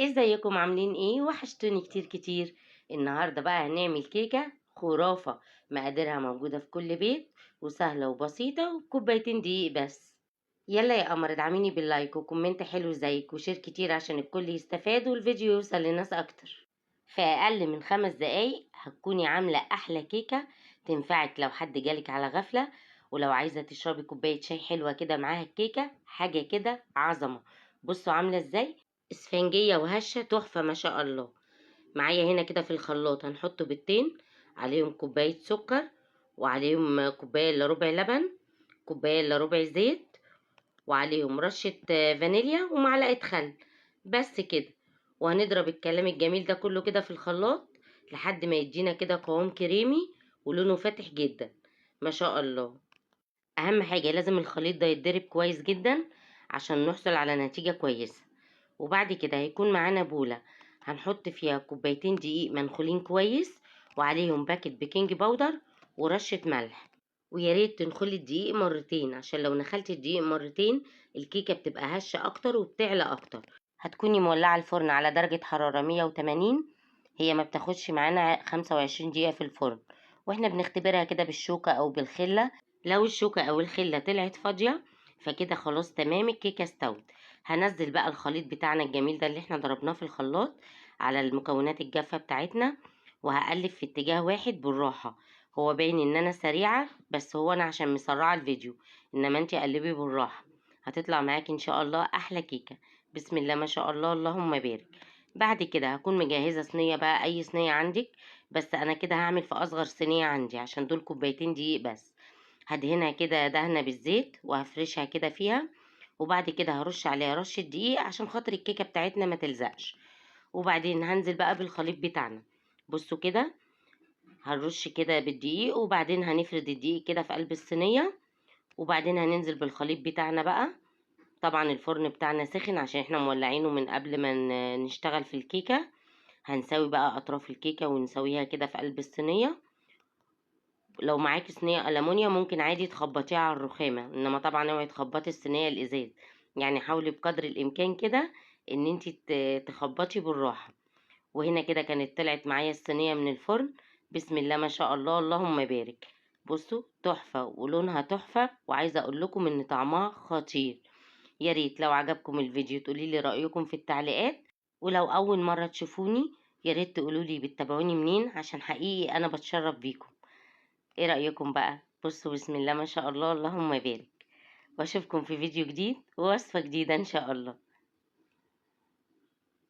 ازيكم عاملين ايه؟ وحشتوني كتير كتير. النهارده بقى هنعمل كيكه خرافه، مقاديرها موجوده في كل بيت وسهله وبسيطه وكوبايتين دقيق بس. يلا يا قمر ادعميني باللايك وكومنت حلو زيك وشير كتير عشان الكل يستفاد والفيديو يوصل لناس اكتر. في اقل من 5 دقايق هتكوني عامله احلى كيكه تنفعك لو حد جالك على غفله، ولو عايزه تشربي كوبايه شاي حلوه كده معاها الكيكه، حاجه كده عظمه. بصوا عامله ازاي، اسفنجية وهشة تحفة ما شاء الله. معايا هنا كده في الخلاط هنحط بيضتين، عليهم كوباية سكر، وعليهم كوباية الا ربع لبن، كوباية الا ربع زيت، وعليهم رشة فانيليا ومعلقة خل. بس كده. وهنضرب الكلام الجميل ده كله كده في الخلاط لحد ما يدينا كده قوام كريمي ولونه فاتح جدا ما شاء الله. اهم حاجة لازم الخليط ده يتضرب كويس جدا عشان نحصل على نتيجة كويسة. وبعد كده هيكون معانا بولة هنحط فيها كوبايتين دقيق منخولين كويس، وعليهم باكت بيكنج باودر ورشة ملح. ويا ريت تنخلي الدقيق مرتين عشان لو نخلت الدقيق مرتين الكيكة بتبقى هشة اكتر وبتعلى اكتر. هتكوني مولعة الفرن على درجة حرارة 180، هي ما بتاخدش معانا 25 دقيقة في الفرن. واحنا بنختبرها كده بالشوكة او بالخلة، لو الشوكة او الخلة طلعت فاضية فكده خلاص تمام الكيكة استوت. هنزل بقى الخليط بتاعنا الجميل ده اللي احنا ضربناه في الخلاط على المكونات الجافة بتاعتنا، وهقلب في اتجاه واحد بالراحة. هو باين ان انا سريعة بس هو انا عشان مسرعة الفيديو، انما انتي قلبي بالراحة هتطلع معاكي ان شاء الله احلى كيكة. بسم الله ما شاء الله اللهم بارك. بعد كده هكون مجهزة صينية بقى، اي صينية عندك، بس انا كده هعمل في اصغر صينية عندي عشان دول كوبايتين دقيق بس. هدهنها كده دهنة بالزيت وهفرشها كده فيها، وبعد كده هرش عليها رشة دقيق عشان خاطر الكيكة بتاعتنا ما تلزقش. وبعدين هنزل بقى بالخليط بتاعنا. بصوا كده، هنرش كده بالدقيق وبعدين هنفرد الدقيق كده في قلب الصينية، وبعدين هننزل بالخليط بتاعنا بقى. طبعا الفرن بتاعنا سخن عشان احنا مولعينه من قبل ما نشتغل في الكيكة. هنسوي بقى اطراف الكيكة ونسويها كده في قلب الصينية. لو معاكي صينيه ألمونيا ممكن عادي تخبطيها على الرخامه، انما طبعا اوعي تخبطي الصينيه الازاز. يعني حاولي بقدر الامكان كده ان انت تخبطي بالراحه. وهنا كده كانت طلعت معايا الصينيه من الفرن. بسم الله ما شاء الله اللهم بارك. بصوا تحفه ولونها تحفه، وعايزه اقول لكم ان طعمها خطير. يا ريت لو عجبكم الفيديو تقولي لي رايكم في التعليقات، ولو اول مره تشوفوني يا ريت تقولوا لي بتتابعوني منين عشان حقيقي انا بتشرف بيكم. ايه رأيكم بقى؟ بصوا بسم الله ما شاء الله اللهم بارك. واشوفكم في فيديو جديد ووصفة جديدة ان شاء الله.